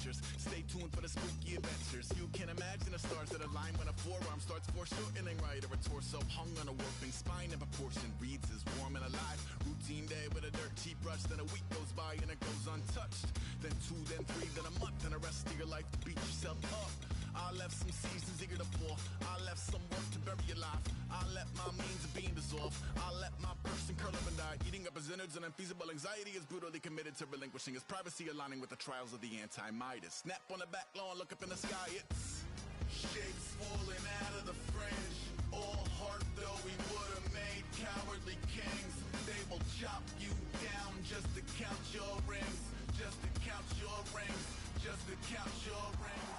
adventures. Stay tuned for the spooky adventures. You can imagine the stars that align when a forearm starts foreshortening right, or a torso hung on a warping spine in proportion reads as warm and alive. Routine day with a dirt cheap brush, then a week goes by and it goes untouched. Then 2, then 3, then a month, and the rest of your life to beat yourself up. I left some seasons eager to pour. I left some work to bury alive. I let my means of being dissolve. I let my person curl up and die. Eating up his innards and unfeasible anxiety is brutally committed to relinquishing his privacy, aligning with the trials of the anti-Midas. Snap on the back lawn, look up in the sky, it's shapes falling out of the fringe. All heart though we would have made cowardly kings. They will chop you down just to count your rings. Just to count your rings. Just to count your rings.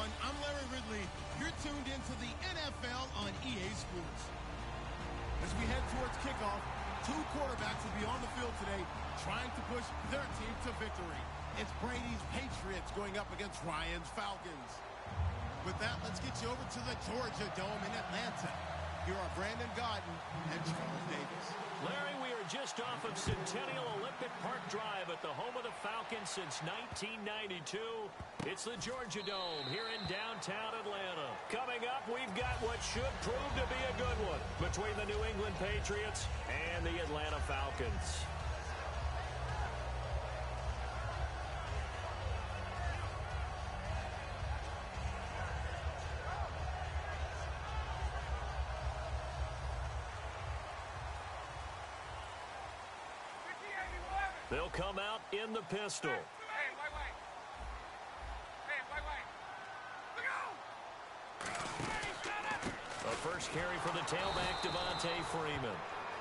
I'm Larry Ridley. You're tuned into the NFL on EA Sports. As we head towards kickoff, 2 quarterbacks will be on the field today trying to push their team to victory. It's Brady's Patriots going up against Ryan's Falcons. With that, let's get you over to the Georgia Dome in Atlanta. Here are Brandon Godden and Charles Davis. Larry, we are just off of Centennial Olympic Park Drive at the home of the Falcons since 1992. It's the Georgia Dome here in downtown Atlanta. Coming up, we've got what should prove to be a good one between the New England Patriots and the Atlanta Falcons. They'll come out in the pistol. Hey, wait. Look out! A first carry for the tailback, Devontae Freeman.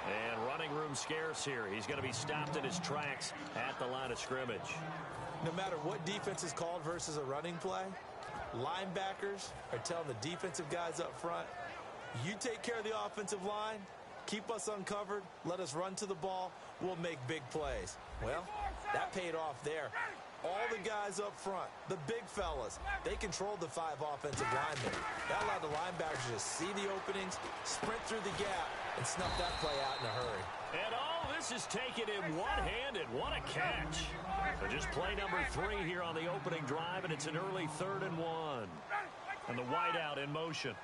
And running room scarce here. He's going to be stopped in his tracks at the line of scrimmage. No matter what defense is called versus a running play, linebackers are telling the defensive guys up front, you take care of the offensive line, keep us uncovered, let us run to the ball, we'll make big plays. Well, that paid off there. All the guys up front, the big fellas, they controlled the 5 offensive linemen. That allowed the linebackers to see the openings, sprint through the gap, and snuff that play out in a hurry. And all this is taken in one-handed. What a catch. So just play number 3 here on the opening drive, and it's an early 3rd and 1. And the wideout in motion.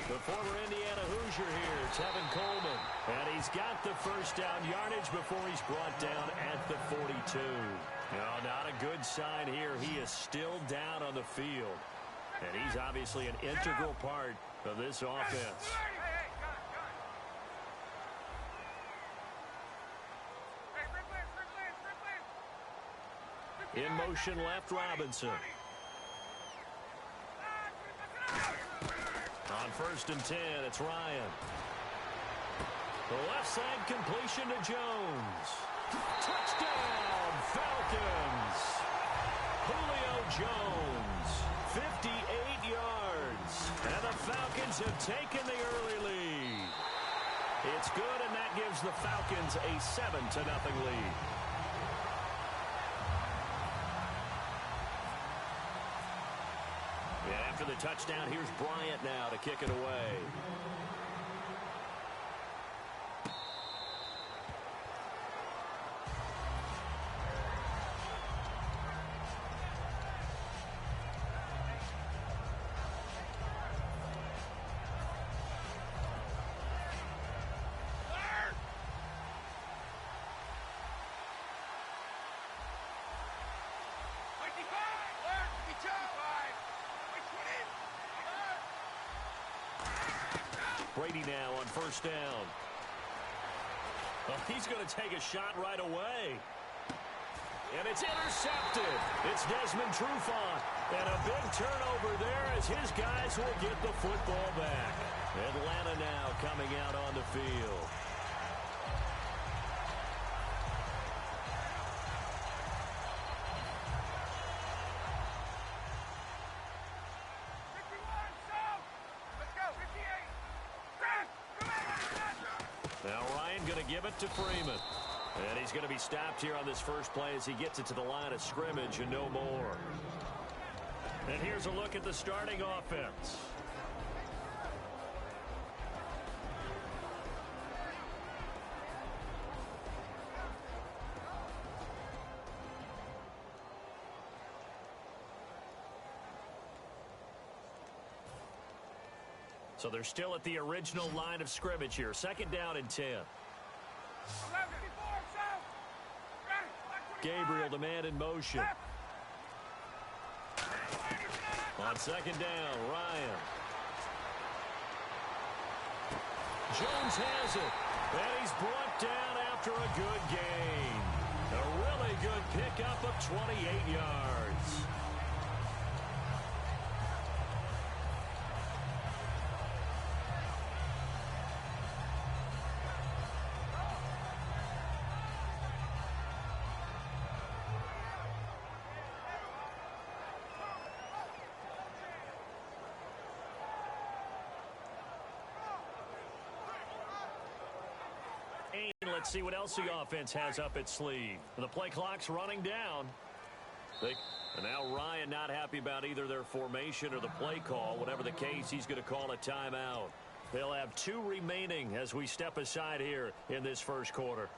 The former Indiana Hoosier here, Tevin Coleman. And he's got the first down yardage before he's brought down at the 42. No, not a good sign here. He is still down on the field. And he's obviously an integral part of this offense. In motion left, Robinson. On 1st and 10, it's Ryan. The left side completion to Jones. Touchdown, Falcons. Julio Jones, 58 yards. And the Falcons have taken the early lead. It's good, and that gives the Falcons a 7-0 lead. After the touchdown, here's Bryant now to kick it away. Brady now on 1st down. Well, he's going to take a shot right away. And it's intercepted. It's Desmond Trufant. And a big turnover there as his guys will get the football back. Atlanta now coming out on the field. going to give it to Freeman. And he's going to be stopped here on this first play as he gets it to the line of scrimmage and no more. And here's a look at the starting offense. So they're still at the original line of scrimmage here. Second down and 10. Gabriel, the man in motion. On second down, Ryan. Jones has it. And he's brought down after a good gain. A really good pickup of 28 yards. Let's see what else the offense has up its sleeve. The play clock's running down. And now Ryan not happy about either their formation or the play call. Whatever the case, he's going to call a timeout. They'll have 2 remaining as we step aside here in this first quarter.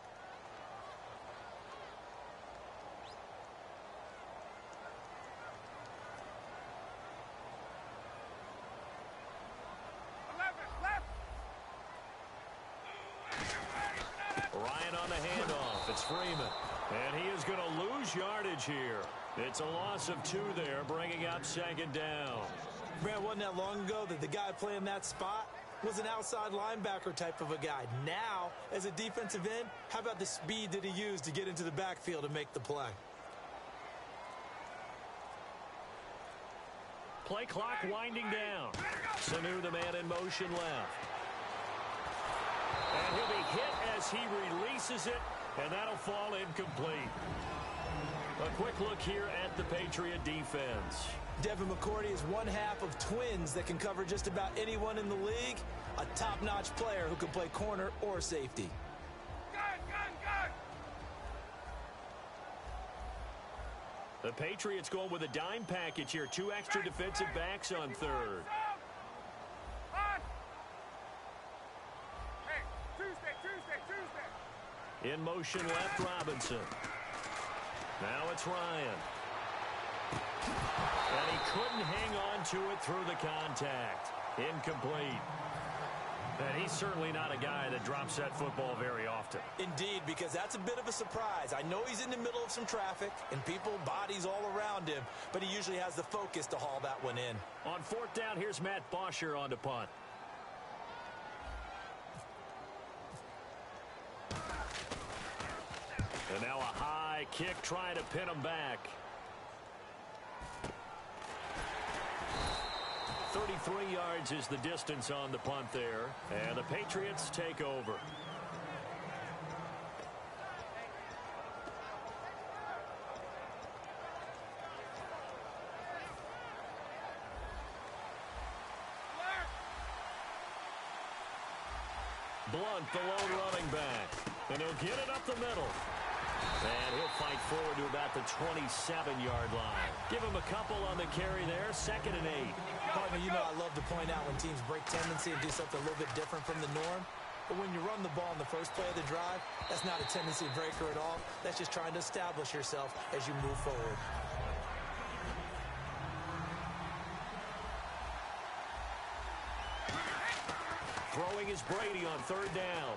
Freeman, and he is going to lose yardage here. It's a loss of 2 there, bringing up second down. Man, wasn't that long ago that the guy playing that spot was an outside linebacker type of a guy. Now, as a defensive end, how about the speed that he used to get into the backfield and make the play? Play clock winding down. Sanu, the man in motion, left. And he'll be hit as he releases it. And that'll fall incomplete. A quick look here at the Patriot defense. Devin McCourty is one half of twins that can cover just about anyone in the league. A top-notch player who can play corner or safety. Gun! The Patriots going with a dime package here. 2 extra defensive backs on third. In motion left, Robinson. Now it's Ryan. And he couldn't hang on to it through the contact. Incomplete. And he's certainly not a guy that drops that football very often. Indeed, because that's a bit of a surprise. I know he's in the middle of some traffic and people, bodies all around him, but he usually has the focus to haul that one in. On fourth down, here's Matt Bosher on to punt. And now a high kick trying to pin him back. 33 yards is the distance on the punt there. And the Patriots take over. Blunt, the lone running back. And he'll get it up the middle. And he'll fight forward to about the 27-yard line. Give him a couple on the carry there. 2nd and 8. Partner, you know I love to point out when teams break tendency and do something a little bit different from the norm. But when you run the ball in the first play of the drive, that's not a tendency breaker at all. That's just trying to establish yourself as you move forward. Throwing is Brady on 3rd down.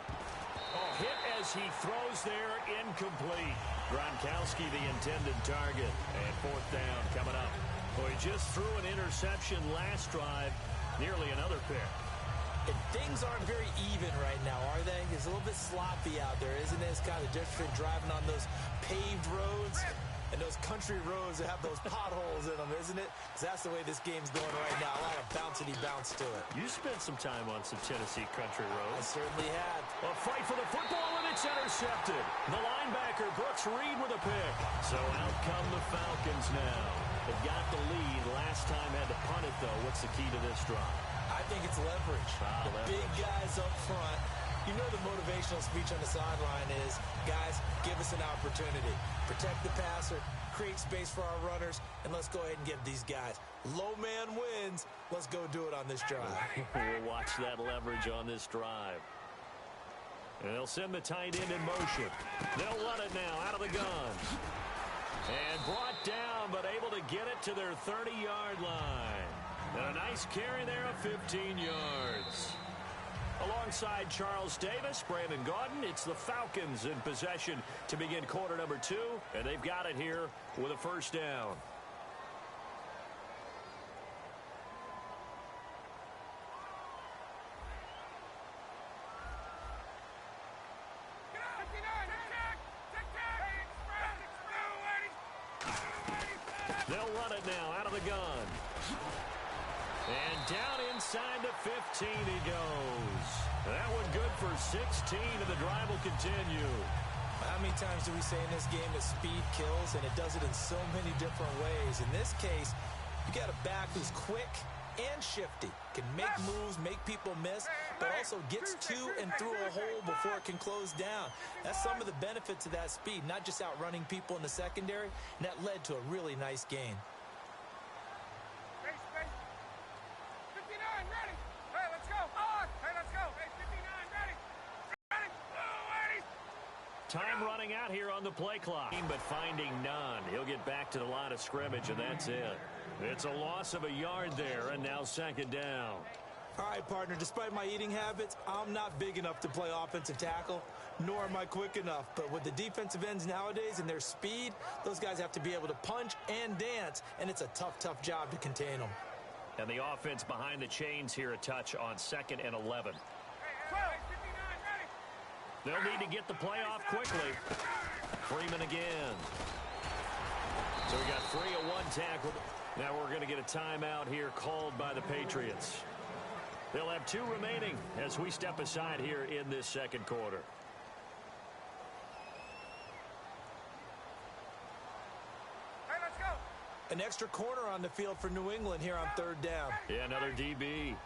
Oh, hit as he throws there, incomplete. Gronkowski the intended target. And 4th down coming up. Well, he just threw an interception last drive. Nearly another pick. And things aren't very even right now, are they? It's a little bit sloppy out there, isn't it? It's kind of different driving on those paved roads and those country roads that have those potholes in them, isn't it? 'Cause that's the way this game's going right now. A lot of bouncy bounce to it. You spent some time on some Tennessee country roads. I certainly had. A fight for the football, and it's intercepted. The linebacker, Brooks Reed, with a pick. So out come the Falcons now. They've got the lead. Last time had to punt it, though. What's the key to this drive? I think it's leverage. Leverage. Big guys up front You know the motivational speech on the sideline is, guys, give us an opportunity. Protect the passer, create space for our runners, and let's go ahead and give these guys. Low man wins. Let's go do it on this drive. We'll watch that leverage on this drive. And they'll send the tight end in motion. They'll run it now out of the gun. And brought down, but able to get it to their 30-yard line. And a nice carry there of 15 yards. Alongside Charles Davis, Brandon Gaudin, it's the Falcons in possession to begin quarter number 2. And they've got it here with a first down. They'll run it now out of the gun. And down inside the 15 he goes. That one good for 16, and the drive will continue. How many times do we say in this game that speed kills, and it does it in so many different ways? In this case, you got a back who's quick and shifty, can make moves, make people miss, but also gets to and through a hole before it can close down. That's some of the benefits of that speed, not just outrunning people in the secondary, and that led to a really nice gain. 59, ready. Hey, let's go. Hey, let's go. Hey, 59, ready. Ready. Time running out here on the play clock, but finding none. He'll get back to the line of scrimmage, and that's it. It's a loss of a yard there, and now second down. All right, partner, despite my eating habits, I'm not big enough to play offensive tackle, nor am I quick enough. But with the defensive ends nowadays and their speed, those guys have to be able to punch and dance, and it's a tough, tough job to contain them. And the offense behind the chains here a touch on 2nd and 11. They'll need to get the play off quickly. Freeman again. So we got 3 of 1 tackle. Now we're going to get a timeout here called by the Patriots. They'll have 2 remaining as we step aside here in this second quarter. Hey, let's go. An extra corner on the field for New England here on 3rd down. Yeah, another DB.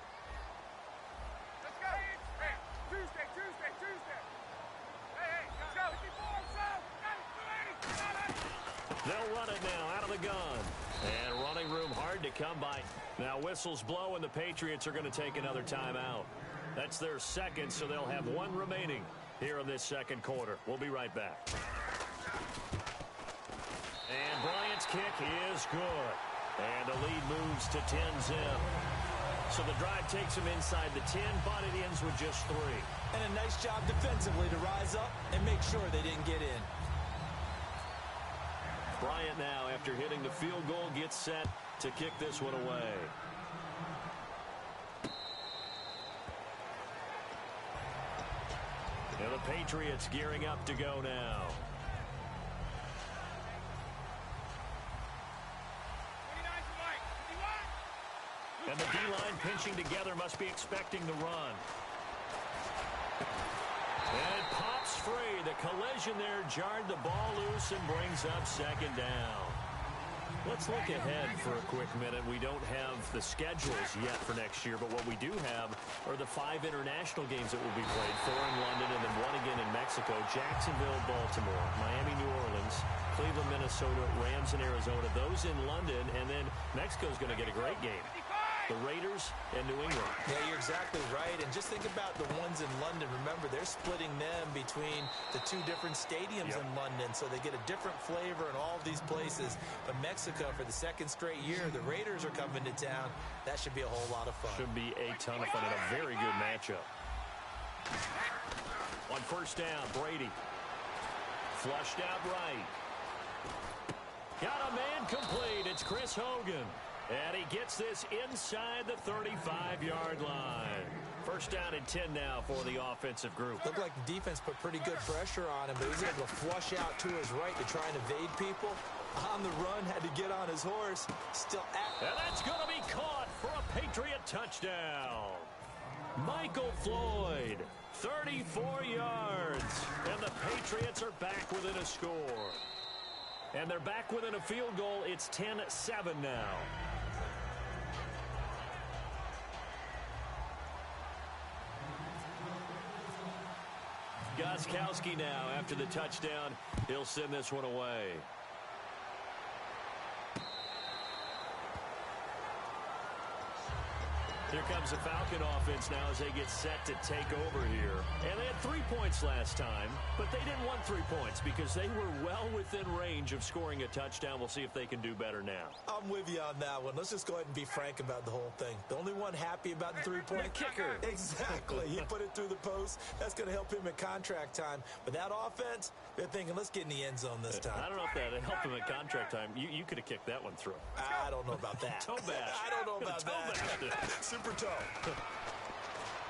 Let's go. Hey, Tuesday. Hey, let's go. 54, They'll run it now out of the gun. And running room hard to come by. Now whistles blow, and the Patriots are going to take another timeout. That's their second, so they'll have 1 remaining here in this second quarter. We'll be right back. And Bryant's kick is good. And the lead moves to 10-zip. So the drive takes him inside the 10, but it ends with just 3. And a nice job defensively to rise up and make sure they didn't get in. Bryant now, after hitting the field goal, gets set to kick this one away. And the Patriots gearing up to go now. And the D-line pinching together, must be expecting the run. And it pops free. The collision there jarred the ball loose and brings up second down. Let's look ahead for a quick minute. We don't have the schedules yet for next year, but what we do have are the 5 international games that will be played, 4 in London and then 1 again in Mexico, Jacksonville, Baltimore, Miami, New Orleans, Cleveland, Minnesota, Rams, and Arizona. Those in London, and then Mexico's going to get a great game. The Raiders and New England. Yeah, you're exactly right. And just think about the ones in London. Remember, they're splitting them between the 2 different stadiums in London, so they get a different flavor in all these places. But Mexico, for the 2nd straight year, the Raiders are coming to town. That should be a whole lot of fun. Should be a ton of fun and a very good matchup. On first down, Brady. Flushed out right. Got a man complete. It's Chris Hogan. And he gets this inside the 35-yard line. First down and 10 now for the offensive group. Looked like the defense put pretty good pressure on him, but he was able to flush out to his right to try and evade people. On the run, had to get on his horse. Still at. And that's going to be caught for a Patriot touchdown. Michael Floyd, 34 yards. And the Patriots are back within a score. And they're back within a field goal. It's 10-7 now. Gostkowski now after the touchdown. He'll send this one away. Here comes the Falcon offense now as they get set to take over here. And they had 3 points last time, but they didn't want 3 points because they were well within range of scoring a touchdown. We'll see if they can do better now. I'm with you on that one. Let's just go ahead and be frank about the whole thing. The only one happy about the 3-point kicker. Exactly. He put it through the post. That's going to help him at contract time. But that offense, they're thinking, let's get in the end zone this time. I don't know if that helped him at contract time. You could have kicked that one through. I don't know about that. Toe bash. I don't know about that. Super toe.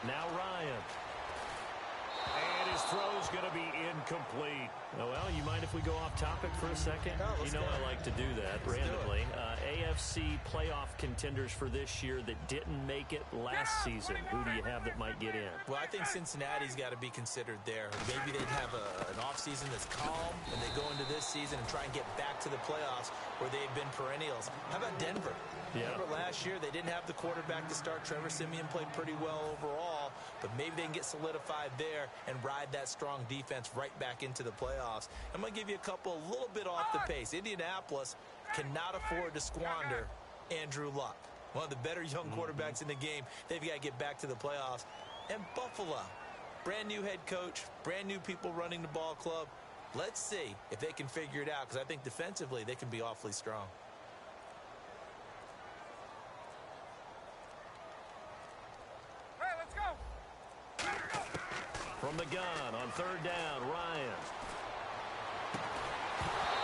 Now Ryan. And his throw's going to be incomplete. Oh, well, you mind if we go off topic for a second? No, you know I like to do that randomly. AFC playoff contenders for this year that didn't make it last season. Who do you have that might get in? Well, I think Cincinnati's got to be considered there. Maybe they'd have an offseason that's calm, and they go into this season and try and get back to the playoffs where they've been perennials. How about Denver? Yeah. Remember last year they didn't have the quarterback to start. Trevor Siemian played pretty well overall, but maybe they can get solidified there and ride that strong defense right back into the playoffs. I'm going to give you a couple a little bit off the pace. Indianapolis cannot afford to squander Andrew Luck, one of the better young quarterbacks in the game. They've got to get back to the playoffs. And Buffalo, brand new head coach, brand new people running the ball club. Let's see if they can figure it out, because I think defensively they can be awfully strong. From the gun on 3rd down, Ryan.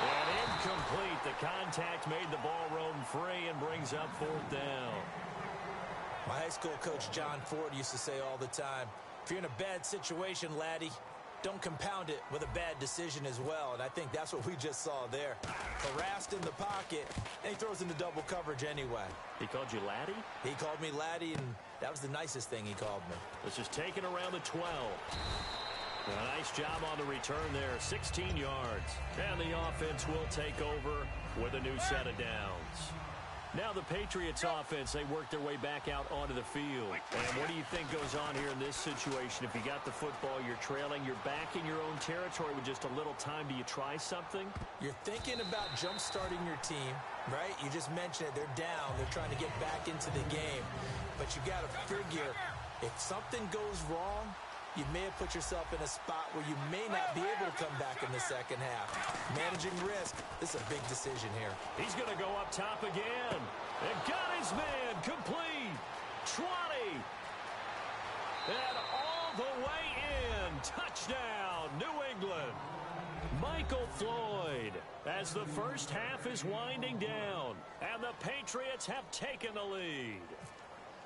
And incomplete. The contact made the ball roam free and brings up 4th down. My high school coach John Ford used to say all the time, if you're in a bad situation, laddie, don't compound it with a bad decision as well. And I think that's what we just saw there. Harassed in the pocket, and he throws into double coverage anyway. He called you laddie? He called me laddie, and that was the nicest thing he called me. This is taken around the 12. A nice job on the return there, 16 yards. And the offense will take over with a new set of downs. Now the Patriots offense, they work their way back out onto the field. And what do you think goes on here in this situation? If you got the football, you're trailing, you're back in your own territory with just a little time. Do you try something? You're thinking about jump-starting your team, right? You just mentioned it. They're down. They're trying to get back into the game. But you got to figure, if something goes wrong, you may have put yourself in a spot where you may not be able to come back in the second half. Managing risk, this is a big decision here. He's going to go up top again. And got his man complete. 20. And all the way in. Touchdown, New England. Michael Floyd as the first half is winding down. And the Patriots have taken the lead.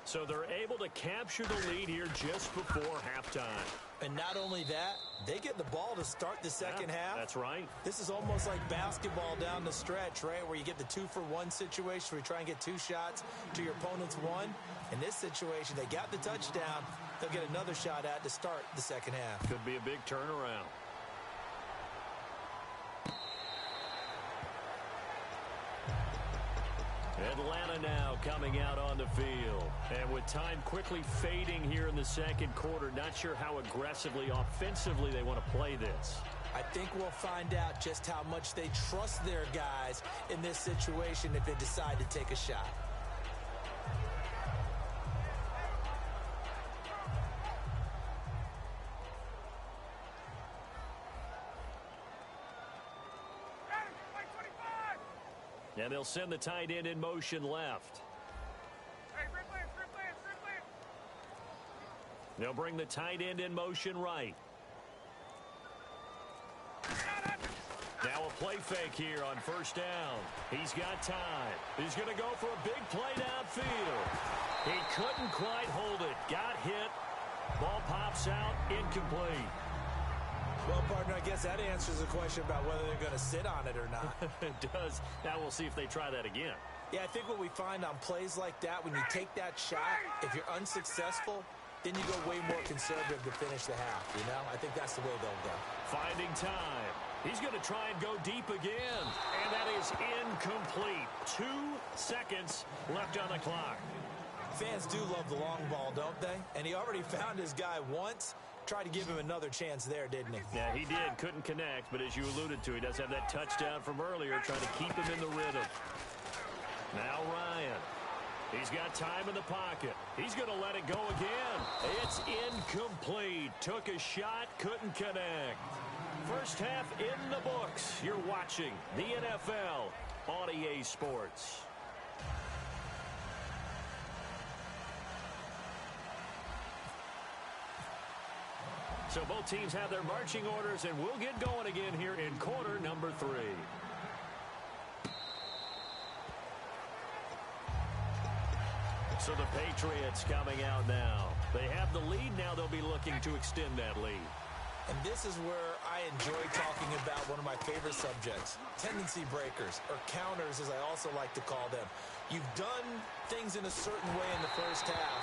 So they're able to capture the lead here just before halftime. And not only that, they get the ball to start the second half. That's right. This is almost like basketball down the stretch, right, where you get the 2-for-1 situation where you try and get 2 shots to your opponent's 1. In this situation, they got the touchdown. They'll get another shot at to start the second half. Could be a big turnaround. Atlanta now coming out on the field. And with time quickly fading here in the second quarter, not sure how aggressively, offensively they want to play this. I think we'll find out just how much they trust their guys in this situation if they decide to take a shot. And they'll send the tight end in motion left. They'll bring the tight end in motion right. Now a play fake here on 1st down. He's got time. He's going to go for a big play downfield. He couldn't quite hold it. Got hit. Ball pops out. Incomplete. Well, partner, I guess that answers the question about whether they're going to sit on it or not. It does. Now we'll see if they try that again. Yeah, I think what we find on plays like that, when you take that shot, if you're unsuccessful, then you go way more conservative to finish the half, you know? I think that's the way they'll go. Finding time. He's going to try and go deep again. And that is incomplete. 2 seconds left on the clock. Fans do love the long ball, don't they? And he already found his guy once. tried to give him another chance there, didn't he? Yeah, he did. Couldn't connect, but as you alluded to, he does have that touchdown from earlier, trying to keep him in the rhythm. Now Ryan. He's got time in the pocket. He's going to let it go again. It's incomplete. Took a shot, couldn't connect. First half in the books. You're watching the NFL on EA Sports. So both teams have their marching orders, and we'll get going again here in quarter number 3. So the Patriots coming out now. They have the lead. Now they'll be looking to extend that lead. And this is where I enjoy talking about one of my favorite subjects, tendency breakers, or counters as I also like to call them. You've done things in a certain way in the first half,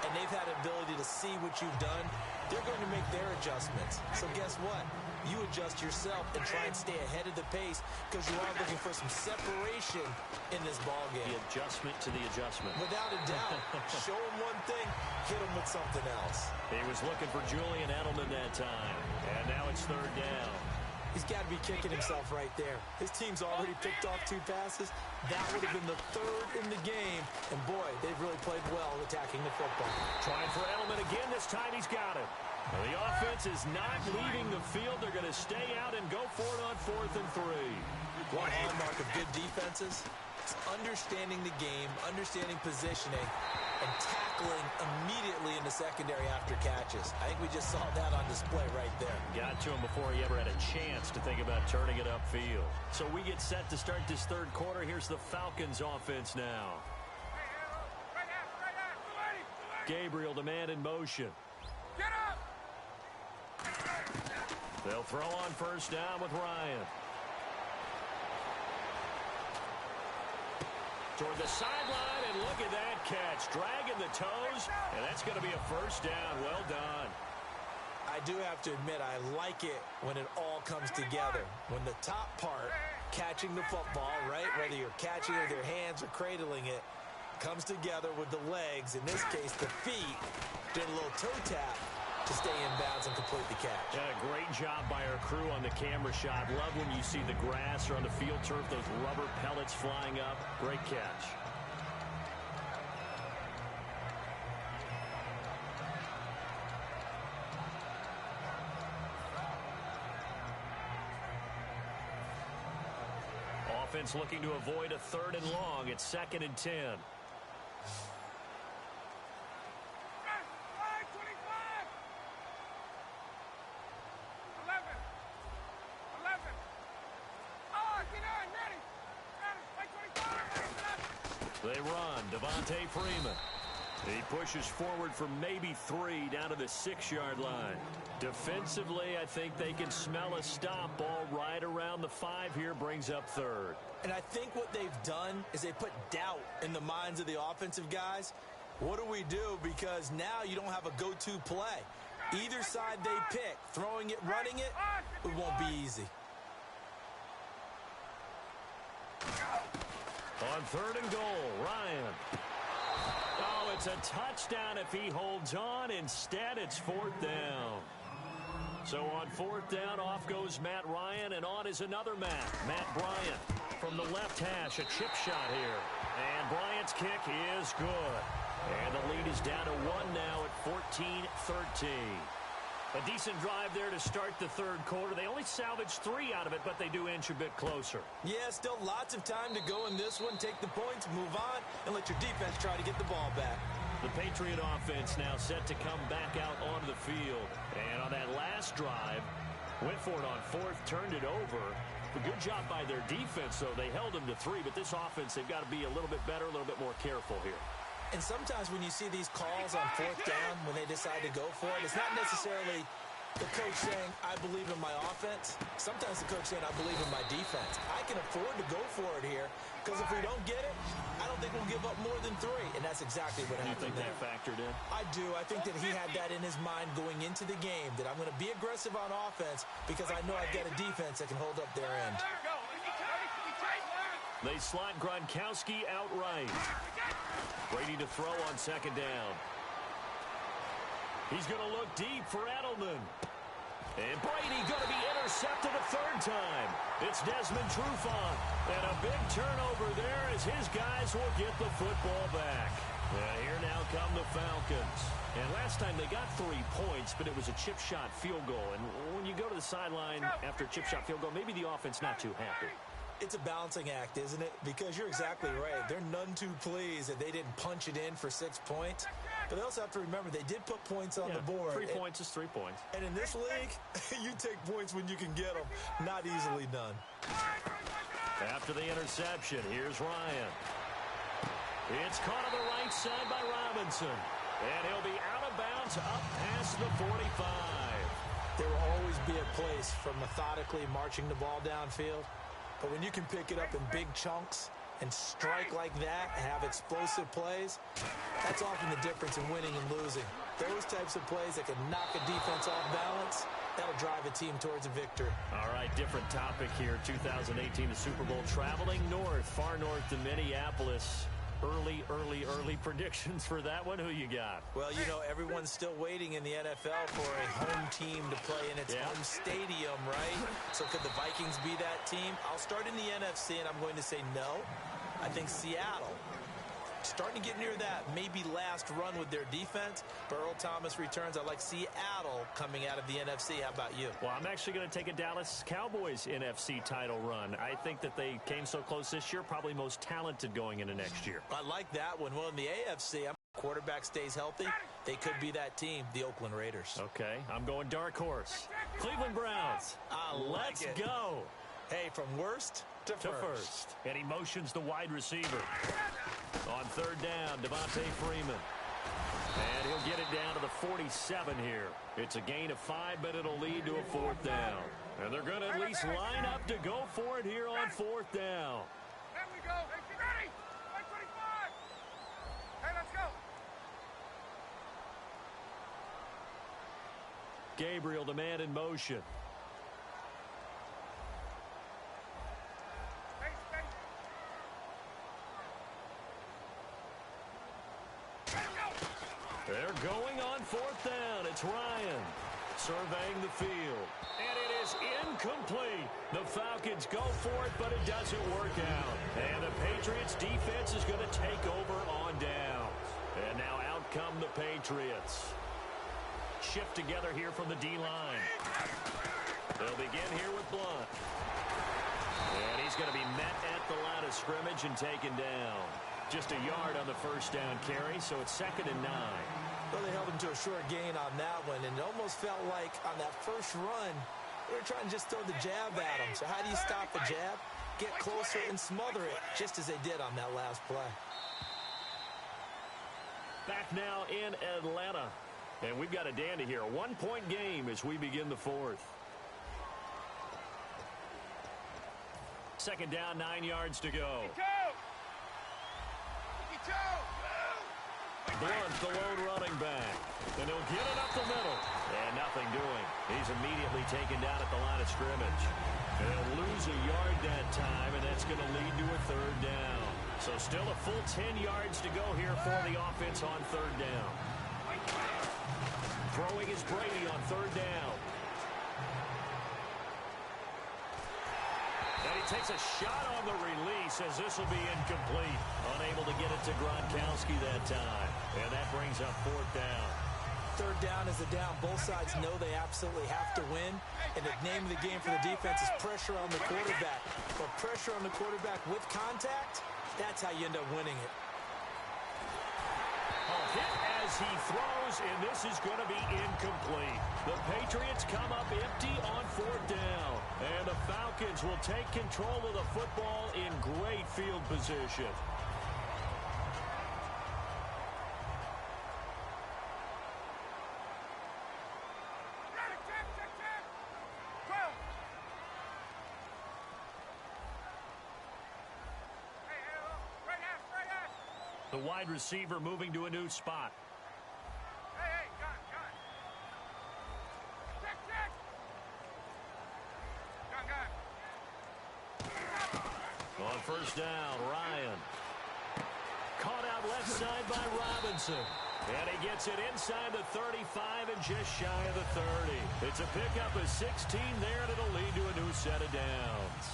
and they've had the ability to see what you've done. They're going to make their adjustments. So guess what? You adjust yourself and try and stay ahead of the pace because you are looking for some separation in this ball game. The adjustment to the adjustment. Without a doubt. Show him one thing, hit him with something else. He was looking for Julian Edelman that time. And now it's third down. He's got to be kicking himself right there. His team's already picked off 2 passes. That would have been the 3rd in the game. And boy, they've really played well attacking the football. Trying for Edelman again. This time he's got it. Well, the offense is not leaving the field. They're going to stay out and go for it on 4th and 3. One hallmark of good defenses is understanding the game, understanding positioning, and tackling immediately in the secondary after catches. I think we just saw that on display right there. Got to him before he ever had a chance to think about turning it upfield. So we get set to start this 3rd quarter. Here's the Falcons offense now. Gabriel, the man in motion. Get up! They'll throw on 1st down with Ryan. Toward the sideline, and look at that catch. Dragging the toes, and that's going to be a 1st down. Well done. I do have to admit, I like it when it all comes together. When the top part, catching the football, right, whether you're catching it with your hands or cradling it, comes together with the legs, in this case the feet, did a little toe tap to stay in bounds and complete the catch. Yeah, great job by our crew on the camera shot. Love when you see the grass or on the field turf, those rubber pellets flying up. Great catch. Offense looking to avoid a 3rd and long. It's 2nd and 10. 11. They run. Devontae Freeman. He pushes forward for maybe 3 down to the 6-yard line. Defensively, I think they can smell a stop. Ball right around the 5 here, brings up 3rd. And I think what they've done is they put doubt in the minds of the offensive guys. What do we do? Because now you don't have a go-to play. Either side they pick, throwing it, running it, it won't be easy. On 3rd and goal, Ryan. Oh, it's a touchdown if he holds on. Instead, it's 4th down. So on 4th down, off goes Matt Ryan, and on is another Matt Bryant. From the left hash, a chip shot here. And Bryant's kick is good. And the lead is down to 1 now at 14-13. A decent drive there to start the 3rd quarter. They only salvaged 3 out of it, but they do inch a bit closer. Yeah, still lots of time to go in this one. Take the points, move on, and let your defense try to get the ball back. The Patriot offense now set to come back out onto the field. And on that last drive, went for it on 4th, turned it over. A good job by their defense, though. They held them to 3, but this offense, they've got to be a little bit better, a little bit more careful here. And sometimes when you see these calls on 4th down, when they decide to go for it, it's not necessarily the coach saying, I believe in my offense. Sometimes the coach saying, I believe in my defense. I can afford to go for it here, because if we don't get it, I don't think we'll give up more than 3. And that's exactly what happened. You think that factored in? I do. I think that he had that in his mind going into the game, that I'm going to be aggressive on offense because I know I've got a defense that can hold up their end. They slot Gronkowski outright. Brady to throw on 2nd down. He's going to look deep for Edelman. And Brady going to be intercepted a third time. It's Desmond Trufant. And a big turnover there as his guys will get the football back. And here now come the Falcons. And last time they got 3 points, but it was a chip shot field goal. And when you go to the sideline after a chip shot field goal, maybe the offense not too happy. It's a balancing act, isn't it? Because you're exactly right. They're none too pleased that they didn't punch it in for 6 points. But they also have to remember they did put points on the board. 3 points is 3 points. And in this league, you take points when you can get them. Not easily done. After the interception, here's Ryan. It's caught on the right side by Robinson. And he'll be out of bounds up past the 45. There will always be a place for methodically marching the ball downfield. But when you can pick it up in big chunks and strike like that, have explosive plays, that's often the difference in winning and losing. Those types of plays that can knock a defense off balance, that'll drive a team towards a victory. All right, different topic here. 2018, the Super Bowl, traveling north, far north to Minneapolis. Early predictions for that one. Who you got? Well, you know, everyone's still waiting in the NFL for a home team to play in its home stadium, right? So could the Vikings be that team? I'll start in the NFC, and I'm going to say no. I think Seattle, starting to get near that maybe last run with their defense. But Earl Thomas returns. I like Seattle coming out of the NFC. How about you? Well, I'm actually going to take a Dallas Cowboys NFC title run. I think that they came so close this year, probably most talented going into next year. I like that one. Well, in the AFC, quarterback stays healthy. They could be that team, the Oakland Raiders. Okay, I'm going dark horse. Cleveland Browns. Let's go. Hey, from worst to first. And he motions the wide receiver. On third down, Devontae Freeman. And he'll get it down to the 47 here. It's a gain of 5, but it'll lead to a 4th down. And they're going to at least line up to go for it here on 4th down. There we go. Hey, get ready. 125. Hey, let's go. Gabriel, the man in motion. They're going on 4th down. It's Ryan surveying the field. And it is incomplete. The Falcons go for it, but it doesn't work out. And the Patriots defense is going to take over on downs. And now out come the Patriots. Shift together here from the D-line. They'll begin here with Blunt. And he's going to be met at the line of scrimmage and taken down. Just a yard on the first down carry, so it's 2nd and 9. Well, they held him to a short gain on that one, and it almost felt like on that first run, they were trying to just throw the jab at him. So how do you stop a jab? Get closer and smother it, just as they did on that last play. Back now in Atlanta, and we've got a dandy here. A 1-point game as we begin the 4th. 2nd down, 9 yards to go. Blunt, the lone running back. And he'll get it up the middle. And nothing doing. He's immediately taken down at the line of scrimmage. And he'll lose a yard that time, and that's going to lead to a 3rd down. So still a full 10 yards to go here for the offense on 3rd down. Throwing is Brady on 3rd down. And he takes a shot on the release as this will be incomplete. Unable to get it to Gronkowski that time. And that brings up 4th down. 3rd down is the down. Both sides know they absolutely have to win. And the name of the game for the defense is pressure on the quarterback. But pressure on the quarterback with contact, that's how you end up winning it. Hit as he throws, and this is going to be incomplete. The Patriots come up empty on 4th down. And the Falcons will take control of the football in great field position. The wide receiver moving to a new spot. Hey, gun. Gun. On 1st down, Ryan. Caught out left side by Robinson. And he gets it inside the 35 and just shy of the 30. It's a pickup of 16 there, and it'll lead to a new set of downs.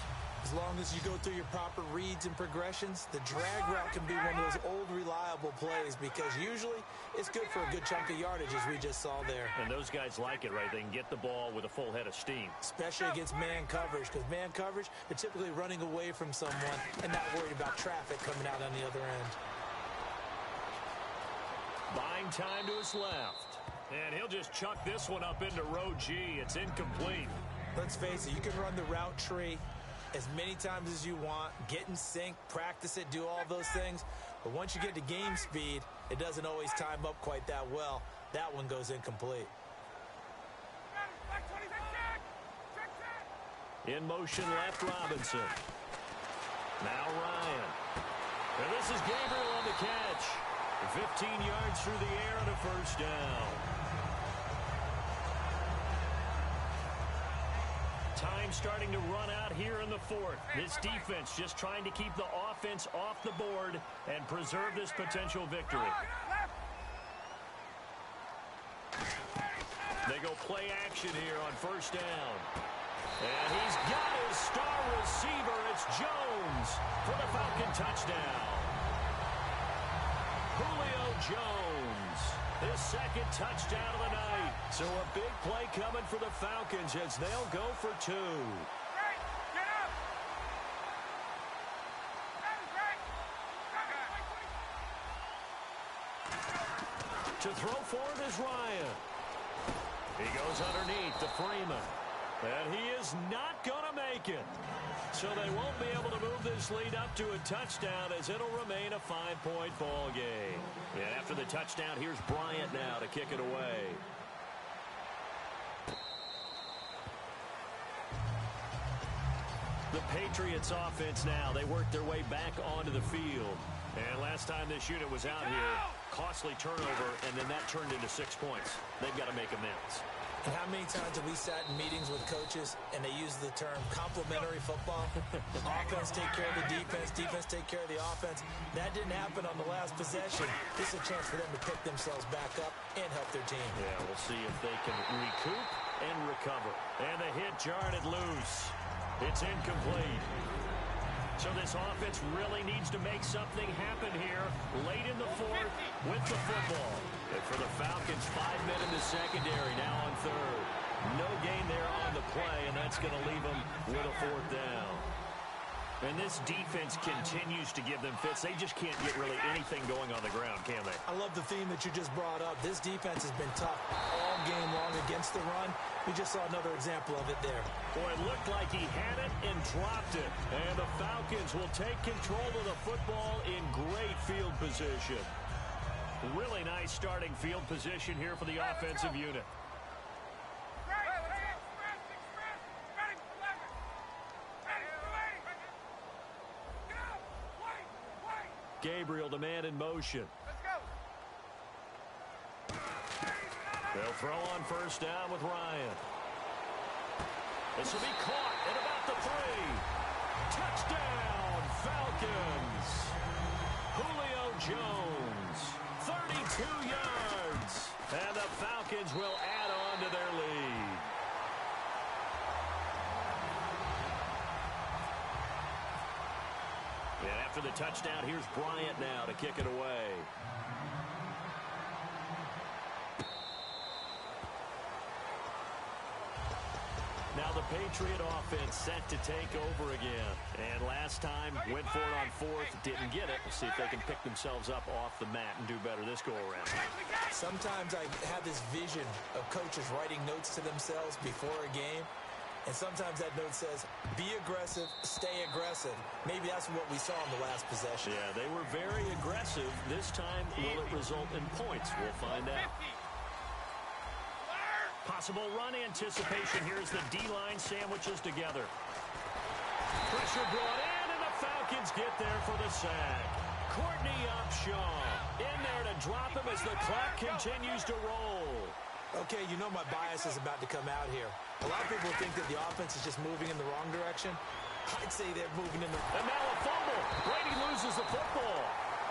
As long as you go through your proper reads and progressions, the drag route can be one of those old reliable plays because usually it's good for a good chunk of yardage, as we just saw there. And those guys like it, right? They can get the ball with a full head of steam. Especially against man coverage, because man coverage, they're typically running away from someone and not worried about traffic coming out on the other end. Buying time to his left. And he'll just chuck this one up into row G. It's incomplete. Let's face it, you can run the route tree as many times as you want, get in sync, practice it, do all those things. But once you get to game speed, it doesn't always time up quite that well. That one goes incomplete. In motion left, Robinson. Now Ryan. And this is Gabriel on the catch. 15 yards through the air and a first down. Time starting to run out here in the fourth. This defense just trying to keep the offense off the board and preserve this potential victory. They go play action here on first down. And he's got his star receiver. It's Jones for the Falcon touchdown. Julio Jones, his second touchdown of the night. So a big play coming for the Falcons as they'll go for two. To throw for it is Ryan. He goes underneath to Freeman. And he is not going to make it. So they won't be able to move this lead up to a touchdown as it'll remain a 5-point ball game. And after the touchdown, here's Bryant now to kick it away. The Patriots offense now, they work their way back onto the field. And last time this unit was out here, costly turnover, and then that turned into 6 points. They've got to make amends. And how many times have we sat in meetings with coaches and they use the term complementary football? Offense take care of the defense, defense take care of the offense. That didn't happen on the last possession. This is a chance for them to pick themselves back up and help their team. Yeah, we'll see if they can recoup and recover. And the hit jarred it loose. It's incomplete. So this offense really needs to make something happen here late in the fourth with the football. And for the Falcons, 5 men in the secondary, now on third. No gain there on the play, and that's going to leave them with a fourth down. And this defense continues to give them fits. They just can't get really anything going on the ground, can they? I love the theme that you just brought up. This defense has been tough all game long against the run. We just saw another example of it there. Boy, it looked like he had it and dropped it. And the Falcons will take control of the football in great field position. Really nice starting field position here for the offensive unit. Gabriel, the man in motion. Let's go. They'll throw on first down with Ryan. This will be caught at about the 3. Touchdown, Falcons. Julio Jones, 32 yards. And the Falcons will add on to their lead. And after the touchdown, here's Bryant now to kick it away. Now the Patriot offense set to take over again. And last time, went for it on fourth, didn't get it. We'll see if they can pick themselves up off the mat and do better this go-around. Sometimes I have this vision of coaches writing notes to themselves before a game. And sometimes that note says, be aggressive, stay aggressive. Maybe that's what we saw in the last possession. Yeah, they were very aggressive. This time, will it result in points? We'll find out. Possible run anticipation. Here's the D-line sandwiches together. Pressure brought in, and the Falcons get there for the sack. Courtney Upshaw in there to drop him as the clock continues to roll. Okay, you know my bias is about to come out here. A lot of people think that the offense is just moving in the wrong direction. I'd say they're moving in the... And now a fumble. Brady loses the football.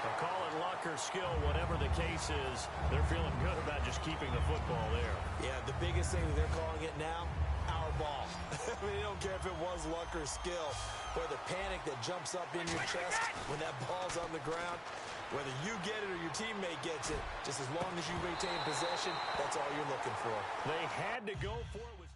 A Call it luck or skill, whatever the case is, they're feeling good about just keeping the football there. Yeah, the biggest thing that they're calling it now, our ball. I mean, they don't care if it was luck or skill, or the panic that jumps up in your chest when that ball's on the ground. Whether you get it or your teammate gets it, just as long as you maintain possession, that's all you're looking for. They had to go for it with